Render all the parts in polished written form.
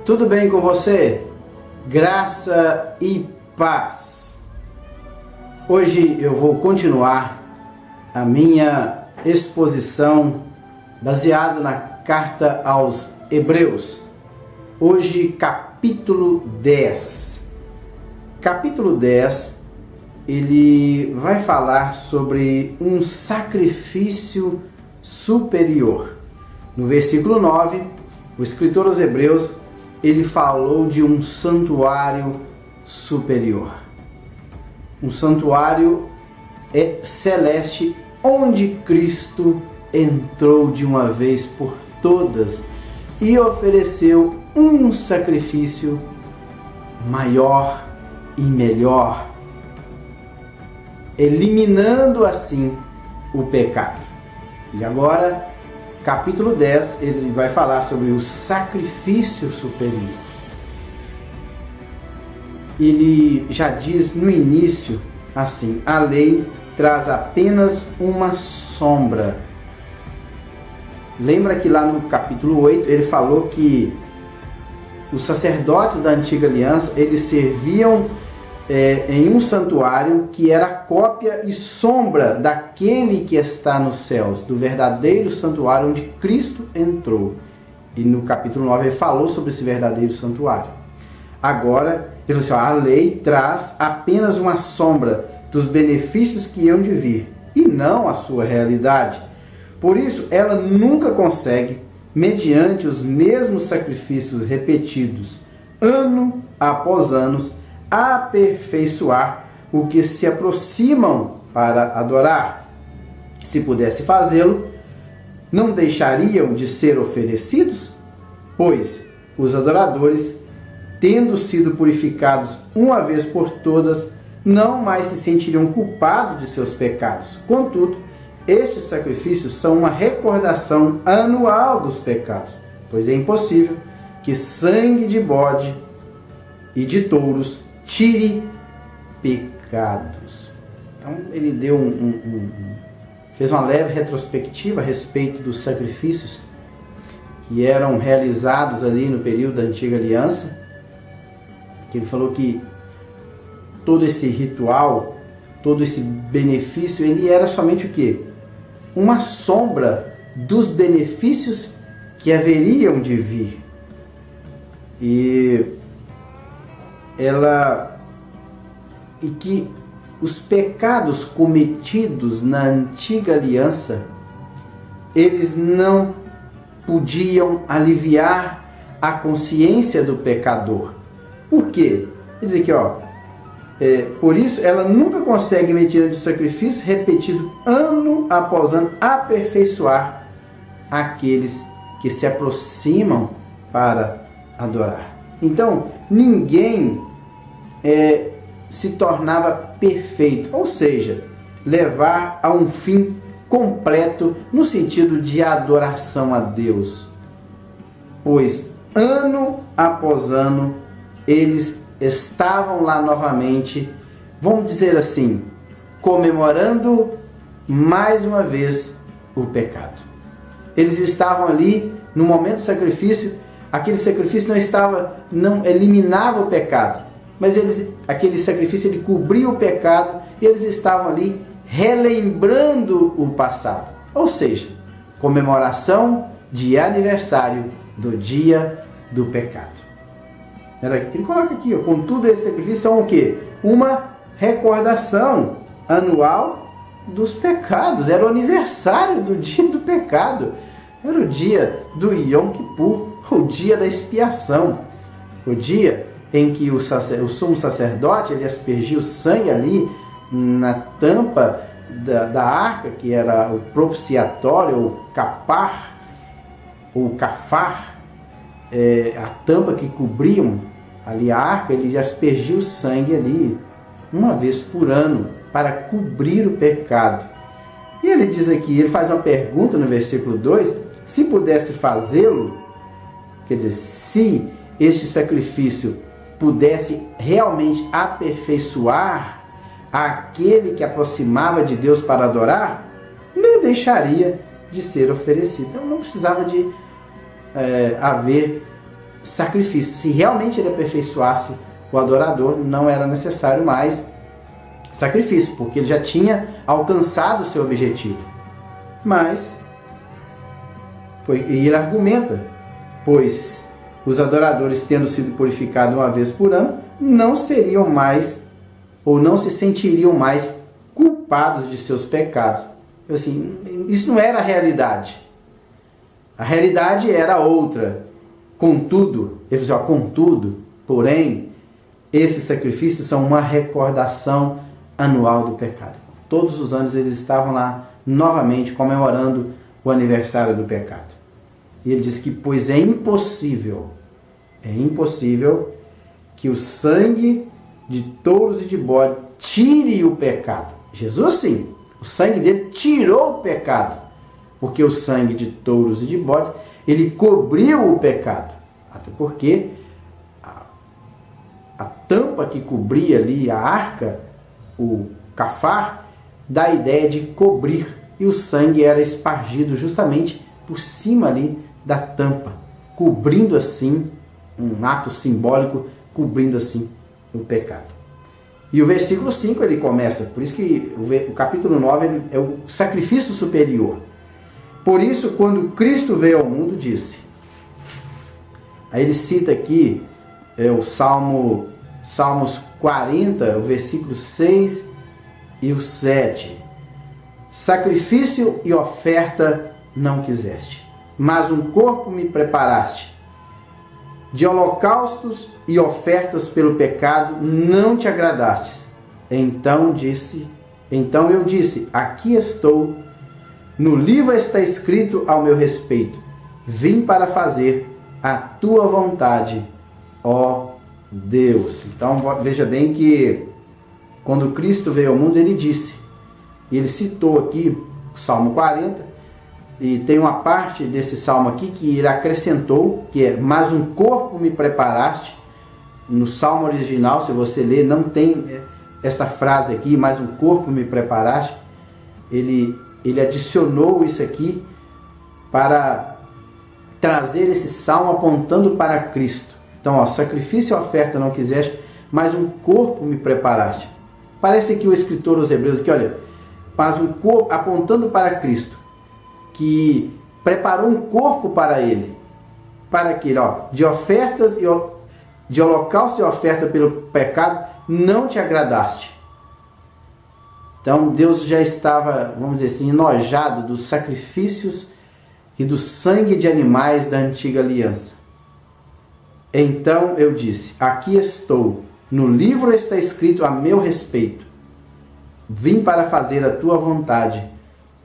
Tudo bem com você? Graça e paz. Hoje eu vou continuar a minha exposição baseada na carta aos Hebreus. Hoje, capítulo 10. Capítulo 10, ele vai falar sobre um sacrifício superior. No versículo 9, o escritor aos Hebreus, ele falou de um santuário superior. Um santuário celeste onde Cristo entrou de uma vez por todas e ofereceu um sacrifício maior e melhor, eliminando assim o pecado. E agora, capítulo 10, ele vai falar sobre o sacrifício superior. Ele já diz no início assim: a lei traz apenas uma sombra. Lembra que lá no capítulo 8 ele falou que os sacerdotes da antiga aliança, eles serviam em um santuário que era cópia e sombra daquele que está nos céus, do verdadeiro santuário onde Cristo entrou. E no capítulo 9 ele falou sobre esse verdadeiro santuário. Agora, ele falou assim: a lei traz apenas uma sombra dos benefícios que iam de vir, e não a sua realidade. Por isso, ela nunca consegue, mediante os mesmos sacrifícios repetidos, ano após ano, aperfeiçoar o que se aproximam para adorar. Se pudesse fazê-lo, não deixariam de ser oferecidos, pois os adoradores, tendo sido purificados uma vez por todas, não mais se sentiriam culpados de seus pecados. Contudo, estes sacrifícios são uma recordação anual dos pecados, pois é impossível que sangue de bode e de touros tire pecados. Então ele deu fez uma leve retrospectiva a respeito dos sacrifícios que eram realizados ali no período da antiga aliança. Que ele falou que todo esse ritual, todo esse benefício, ele era somente o quê? Uma sombra dos benefícios que haveriam de vir. E que os pecados cometidos na antiga aliança, eles não podiam aliviar a consciência do pecador. Por quê? Quer dizer que, por isso ela nunca consegue, mediante sacrifício repetido ano após ano, aperfeiçoar aqueles que se aproximam para adorar. Então, ninguém se tornava perfeito, ou seja, levar a um fim completo no sentido de adoração a Deus, pois ano após ano eles estavam lá novamente, vamos dizer assim, comemorando mais uma vez o pecado. Eles estavam ali no momento do sacrifício. Aquele sacrifício não eliminava o pecado, mas aquele sacrifício ele cobria o pecado, e eles estavam ali relembrando o passado. Ou seja, comemoração de aniversário do dia do pecado. Ele coloca aqui, contudo, esse sacrifício são o quê? Uma recordação anual dos pecados. Era o aniversário do dia do pecado. Era o dia do Yom Kippur, o dia da expiação. O dia em que o sumo sacerdote ele aspergia o sangue ali na tampa da arca, que era o propiciatório, o capar, ou cafar, a tampa que cobriam ali a arca. Ele aspergia o sangue ali uma vez por ano para cobrir o pecado. E ele diz aqui, ele faz uma pergunta no versículo 2, se pudesse fazê-lo, quer dizer, se este sacrifício pudesse realmente aperfeiçoar aquele que aproximava de Deus para adorar, não deixaria de ser oferecido. Então não precisava de haver sacrifício. Se realmente ele aperfeiçoasse o adorador, não era necessário mais sacrifício, porque ele já tinha alcançado o seu objetivo. Mas, e ele argumenta, pois os adoradores, tendo sido purificados uma vez por ano, não seriam mais, ou não se sentiriam mais culpados de seus pecados. Assim, isso não era a realidade. A realidade era outra. Contudo, ele falou, contudo, porém, esses sacrifícios são uma recordação anual do pecado. Todos os anos eles estavam lá novamente comemorando o aniversário do pecado. E ele diz que, pois é impossível que o sangue de touros e de bode tire o pecado. Jesus sim, o sangue dele tirou o pecado, porque o sangue de touros e de bode, ele cobriu o pecado. Até porque a tampa que cobria ali a arca, o cafar, dá a ideia de cobrir, e o sangue era espargido justamente por cima ali da tampa, cobrindo assim, um ato simbólico, cobrindo assim o pecado. E o versículo 5 ele começa, por isso que o capítulo 9 é o sacrifício superior. Por isso, quando Cristo veio ao mundo, disse. Aí ele cita aqui o Salmos 40, o versículo 6 e o 7. Sacrifício e oferta não quiseste, mas um corpo me preparaste. De holocaustos e ofertas pelo pecado não te agradastes. Então eu disse, aqui estou, no livro está escrito ao meu respeito, vim para fazer a tua vontade, ó Deus. Então veja bem que quando Cristo veio ao mundo, ele disse, ele citou aqui o Salmo 40, e tem uma parte desse salmo aqui que ele acrescentou, que é, mas um corpo me preparaste. No salmo original, se você ler, não tem esta frase aqui, mas um corpo me preparaste. Ele adicionou isso aqui para trazer esse salmo apontando para Cristo. Então, sacrifício e oferta não quiseste, mas um corpo me preparaste. Parece que o escritor aos Hebreus aqui, olha, mas um corpo apontando para Cristo, que preparou um corpo para ele, para aquele, de ofertas e de holocausto e oferta pelo pecado, não te agradaste. Então Deus já estava, vamos dizer assim, enojado dos sacrifícios e do sangue de animais da antiga aliança. Então eu disse, aqui estou, no livro está escrito a meu respeito, vim para fazer a tua vontade,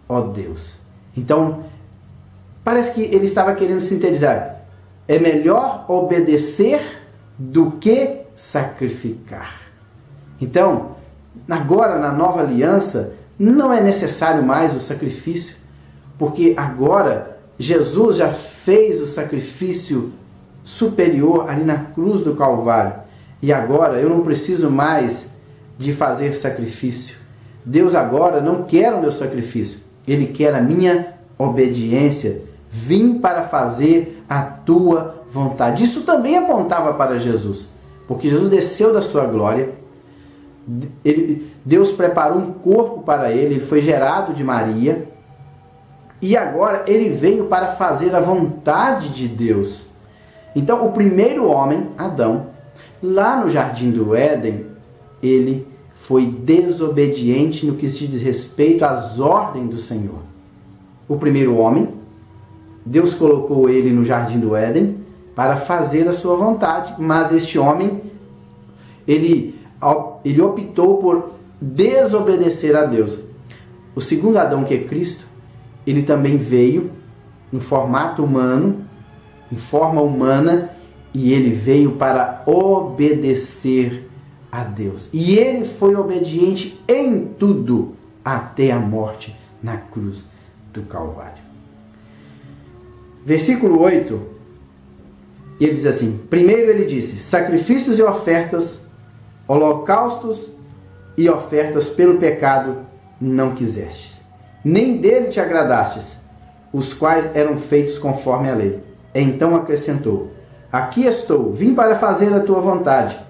ó Deus. Então, parece que ele estava querendo sintetizar. É melhor obedecer do que sacrificar. Então, agora na nova aliança, não é necessário mais o sacrifício, porque agora Jesus já fez o sacrifício superior ali na cruz do Calvário. E agora eu não preciso mais de fazer sacrifício. Deus agora não quer o meu sacrifício. Ele quer a minha obediência. Vim para fazer a tua vontade. Isso também apontava para Jesus. Porque Jesus desceu da sua glória. Deus preparou um corpo para ele. Ele foi gerado de Maria. E agora ele veio para fazer a vontade de Deus. Então o primeiro homem, Adão, lá no jardim do Éden, ele foi desobediente no que se diz respeito às ordens do Senhor. O primeiro homem, Deus colocou ele no jardim do Éden para fazer a sua vontade, mas este homem, ele optou por desobedecer a Deus. O segundo Adão, que é Cristo, ele também veio em formato humano, em forma humana, e ele veio para obedecer a Deus. E ele foi obediente em tudo, até a morte na cruz do Calvário. Versículo 8, ele diz assim, primeiro ele disse, sacrifícios e ofertas, holocaustos e ofertas pelo pecado não quisestes, nem dele te agradastes, os quais eram feitos conforme a lei. Então acrescentou, aqui estou, vim para fazer a tua vontade.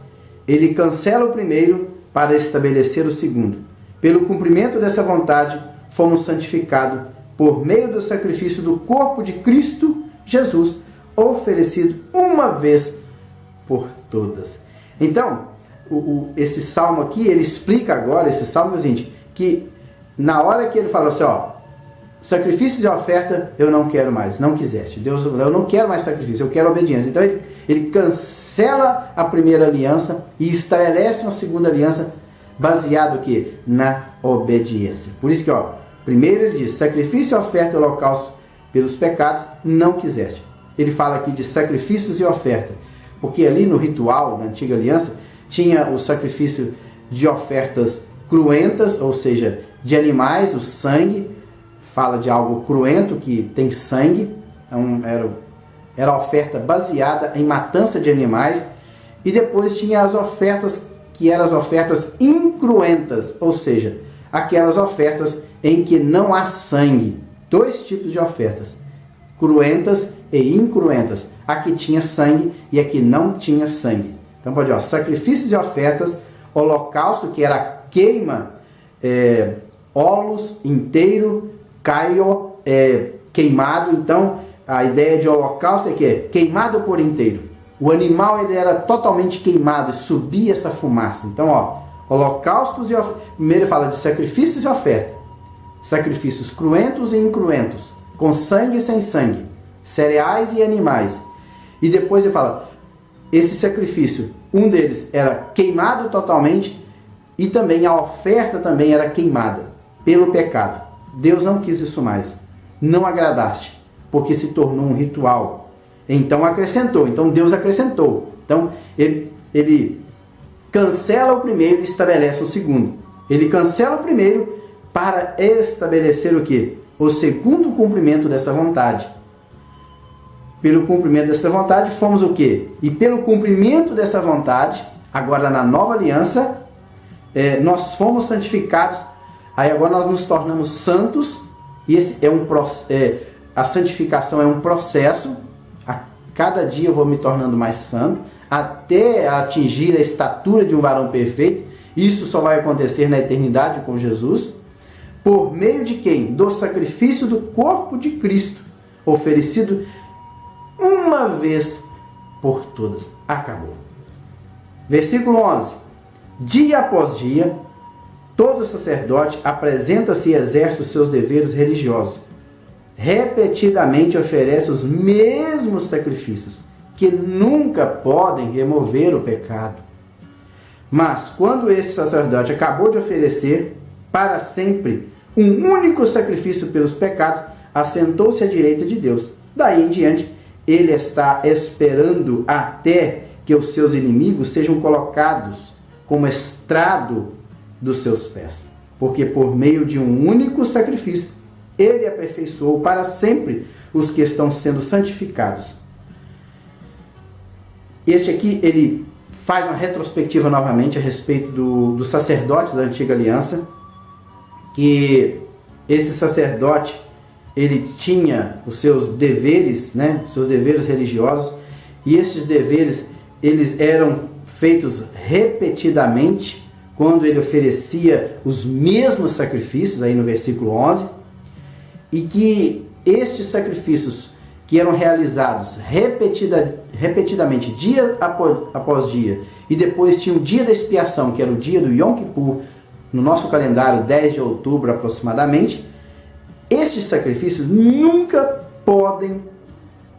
Ele cancela o primeiro para estabelecer o segundo. Pelo cumprimento dessa vontade, fomos santificados por meio do sacrifício do corpo de Cristo Jesus, oferecido uma vez por todas. Então, esse salmo aqui, ele explica agora, esse salmo, gente, que na hora que ele fala assim, sacrifícios e oferta eu não quero mais, não quiseste. Deus falou, eu não quero mais sacrifício, eu quero obediência. Então ele cancela a primeira aliança e estabelece uma segunda aliança baseado o quê? Na obediência. Por isso que, primeiro ele diz, sacrifício, oferta e holocausto pelos pecados, não quiseste. Ele fala aqui de sacrifícios e oferta, porque ali no ritual, na antiga aliança, tinha o sacrifício de ofertas cruentas, ou seja, de animais, o sangue, fala de algo cruento que tem sangue, então era a oferta baseada em matança de animais, e depois tinha as ofertas que eram as ofertas incruentas, ou seja, aquelas ofertas em que não há sangue. Dois tipos de ofertas, cruentas e incruentas. A que tinha sangue e a que não tinha sangue. Então pode, sacrifícios e ofertas, holocausto, que era a queima, olos inteiro, caio, queimado. Então a ideia de holocausto é que é queimado por inteiro. O animal ele era totalmente queimado e subia essa fumaça. Então, holocaustos e ofertas. Primeiro fala de sacrifícios e oferta. Sacrifícios cruentos e incruentos, com sangue e sem sangue, cereais e animais. E depois ele fala, esse sacrifício, um deles era queimado totalmente e também a oferta também era queimada pelo pecado. Deus não quis isso mais. Não agradaste, porque se tornou um ritual. Então acrescentou. Então Deus acrescentou. Então ele cancela o primeiro e estabelece o segundo. Ele cancela o primeiro para estabelecer o quê? O segundo cumprimento dessa vontade. Pelo cumprimento dessa vontade, fomos o quê? E pelo cumprimento dessa vontade, agora na nova aliança, nós fomos santificados. Aí agora nós nos tornamos santos. E esse a santificação é um processo. A cada dia eu vou me tornando mais santo, até atingir a estatura de um varão perfeito. Isso só vai acontecer na eternidade com Jesus. Por meio de quem? Do sacrifício do corpo de Cristo, oferecido uma vez por todas. Acabou. Versículo 11. Dia após dia, todo sacerdote apresenta-se e exerce os seus deveres religiosos. Repetidamente oferece os mesmos sacrifícios, que nunca podem remover o pecado. Mas quando este sacerdote acabou de oferecer para sempre um único sacrifício pelos pecados, assentou-se à direita de Deus. Daí em diante, ele está esperando até que os seus inimigos sejam colocados como estrado dos seus pés. Porque por meio de um único sacrifício, ele aperfeiçoou para sempre os que estão sendo santificados. Este aqui, ele faz uma retrospectiva novamente a respeito dos sacerdotes da antiga aliança, que esse sacerdote, ele tinha os seus deveres, os seus deveres religiosos, e esses deveres, eles eram feitos repetidamente, quando ele oferecia os mesmos sacrifícios, aí no versículo 11, e que estes sacrifícios que eram realizados repetidamente, dia após dia, e depois tinha o dia da expiação, que era o dia do Yom Kippur, no nosso calendário 10 de outubro aproximadamente, estes sacrifícios nunca podem.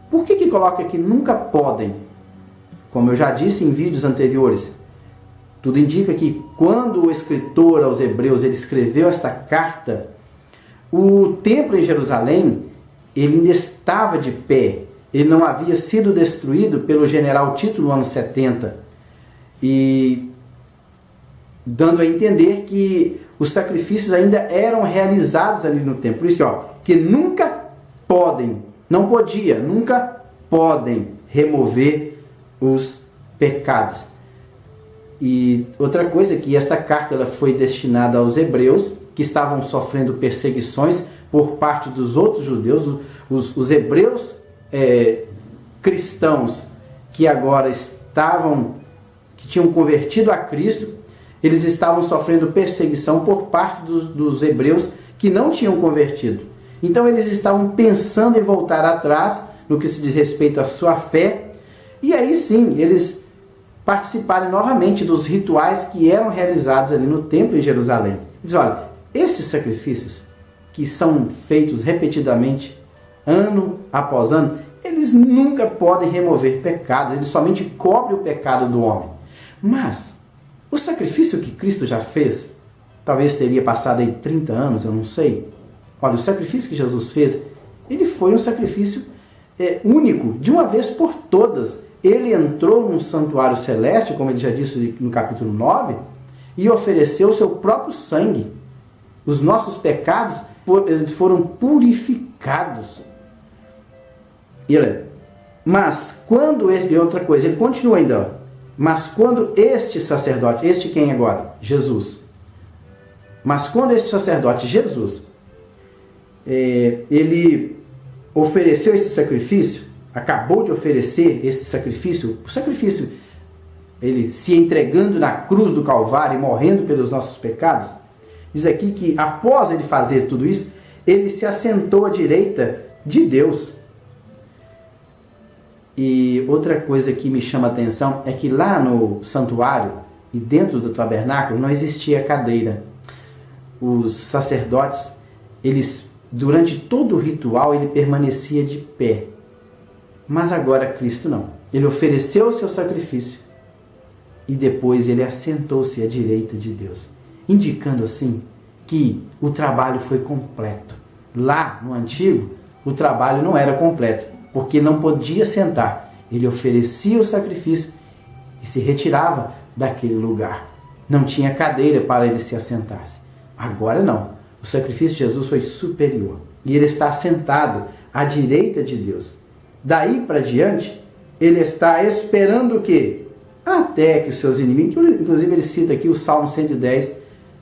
Por que coloca aqui nunca podem? Como eu já disse em vídeos anteriores, tudo indica que quando o escritor aos Hebreus ele escreveu esta carta, o templo em Jerusalém ele ainda estava de pé, ele não havia sido destruído pelo general Tito no ano 70, e dando a entender que os sacrifícios ainda eram realizados ali no templo. Por isso que nunca podem, nunca podem remover os pecados. E outra coisa, que esta carta ela foi destinada aos hebreus, que estavam sofrendo perseguições por parte dos outros judeus, os hebreus cristãos que agora que tinham convertido a Cristo, eles estavam sofrendo perseguição por parte dos hebreus que não tinham convertido. Então eles estavam pensando em voltar atrás no que se diz respeito à sua fé, e aí sim eles participarem novamente dos rituais que eram realizados ali no templo em Jerusalém. Diz, olha, esses sacrifícios que são feitos repetidamente, ano após ano, eles nunca podem remover pecados, eles somente cobrem o pecado do homem. Mas o sacrifício que Cristo já fez, talvez teria passado aí 30 anos, eu não sei. Olha, o sacrifício que Jesus fez, ele foi um sacrifício único, de uma vez por todas. Ele entrou num santuário celeste, como ele já disse no capítulo 9, e ofereceu o seu próprio sangue. Os nossos pecados foram purificados. Mas quando outra coisa, ele continua ainda. Mas quando este sacerdote, este quem agora? Jesus. Mas quando este sacerdote, Jesus, ele ofereceu esse sacrifício, acabou de oferecer esse sacrifício, o sacrifício, ele se entregando na cruz do Calvário e morrendo pelos nossos pecados, diz aqui que após ele fazer tudo isso, ele se assentou à direita de Deus. E outra coisa que me chama a atenção é que lá no santuário e dentro do tabernáculo não existia cadeira. Os sacerdotes, durante todo o ritual, ele permanecia de pé. Mas agora Cristo não. Ele ofereceu o seu sacrifício e depois ele assentou-se à direita de Deus, indicando assim que o trabalho foi completo. Lá no antigo, o trabalho não era completo, porque não podia sentar. Ele oferecia o sacrifício e se retirava daquele lugar. Não tinha cadeira para ele se assentasse. Agora não. O sacrifício de Jesus foi superior. E ele está sentado à direita de Deus. Daí para diante, ele está esperando o quê? Até que os seus inimigos... Inclusive ele cita aqui o Salmo 110,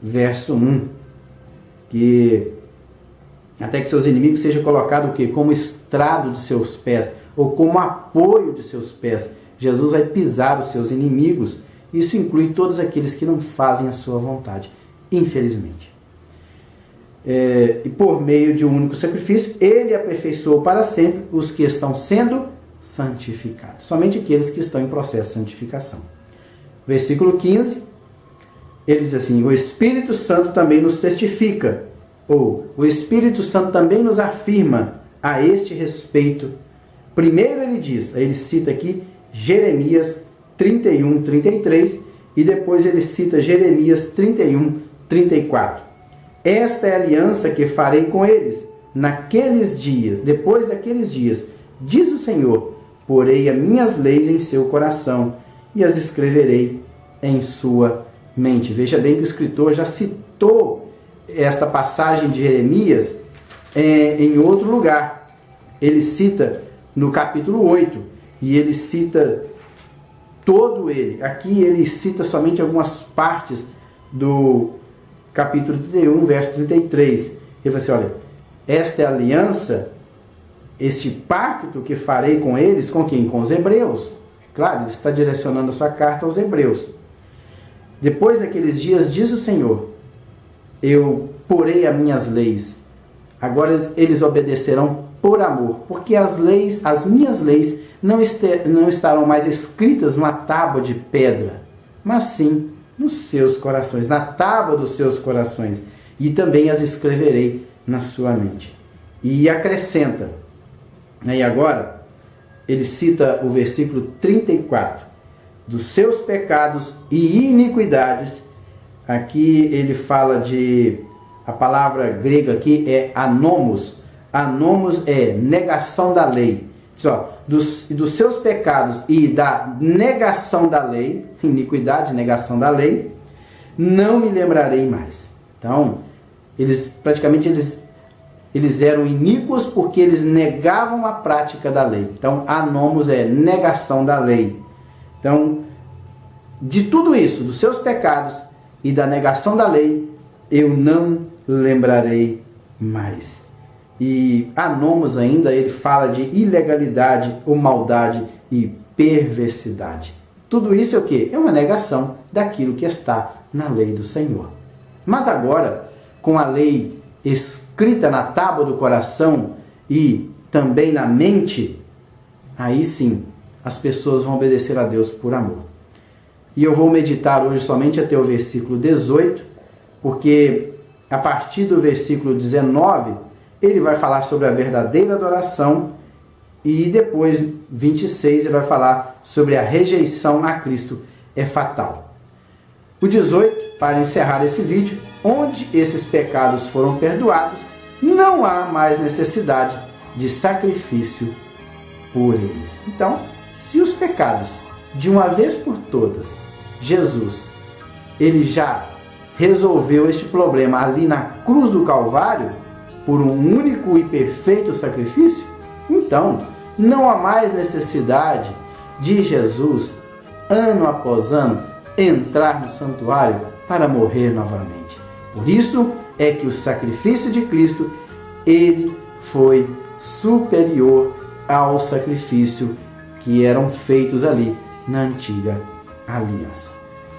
verso 1. Que até que seus inimigos sejam colocados o quê? Como estrado de seus pés, ou como apoio de seus pés. Jesus vai pisar os seus inimigos. Isso inclui todos aqueles que não fazem a sua vontade, infelizmente. E por meio de um único sacrifício, ele aperfeiçoou para sempre os que estão sendo santificados. Somente aqueles que estão em processo de santificação. Versículo 15, ele diz assim: o Espírito Santo também nos testifica, ou o Espírito Santo também nos afirma a este respeito. Primeiro ele diz, ele cita aqui Jeremias 31, 33, e depois ele cita Jeremias 31, 34. Esta é a aliança que farei com eles naqueles dias, depois daqueles dias, diz o Senhor, porei as minhas leis em seu coração e as escreverei em sua mente. Veja bem que o escritor já citou esta passagem de Jeremias em outro lugar. Ele cita no capítulo 8 e ele cita todo ele. Aqui ele cita somente algumas partes do capítulo 31, verso 33. Ele fala assim, olha, esta é a aliança, este pacto que farei com eles, com quem? Com os hebreus. Claro, ele está direcionando a sua carta aos hebreus. Depois daqueles dias, diz o Senhor, eu porei as minhas leis. Agora eles obedecerão por amor, porque as minhas leis não estarão mais escritas numa tábua de pedra, mas sim nos seus corações, na tábua dos seus corações, e também as escreverei na sua mente. E acrescenta, aí agora, ele cita o versículo 34, dos seus pecados e iniquidades. Aqui ele fala a palavra grega aqui é anomos. Anomos é negação da lei. Dos seus pecados e da negação da lei, iniquidade, negação da lei, não me lembrarei mais. Então, eles eram iníquos porque eles negavam a prática da lei. Então, anomos é negação da lei. Então, de tudo isso, dos seus pecados e da negação da lei, eu não lembrarei mais. E anomos ainda, ele fala de ilegalidade ou maldade e perversidade. Tudo isso é o quê? É uma negação daquilo que está na lei do Senhor. Mas agora, com a lei escrita na tábua do coração e também na mente, aí sim as pessoas vão obedecer a Deus por amor. E eu vou meditar hoje somente até o versículo 18, porque a partir do versículo 19, ele vai falar sobre a verdadeira adoração e depois, 26, ele vai falar sobre a rejeição a Cristo é fatal. O 18, para encerrar esse vídeo, onde esses pecados foram perdoados, não há mais necessidade de sacrifício por eles. Então, se os pecados, de uma vez por todas, Jesus, ele já resolveu este problema ali na cruz do Calvário, por um único e perfeito sacrifício, então não há mais necessidade de Jesus, ano após ano, entrar no santuário para morrer novamente. Por isso é que o sacrifício de Cristo, ele foi superior ao sacrifício que eram feitos ali na antiga aliança.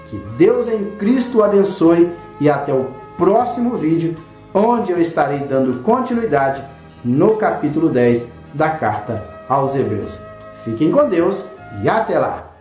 Que Deus em Cristo o abençoe e até o próximo vídeo, onde eu estarei dando continuidade no capítulo 10 da carta aos Hebreus. Fiquem com Deus e até lá!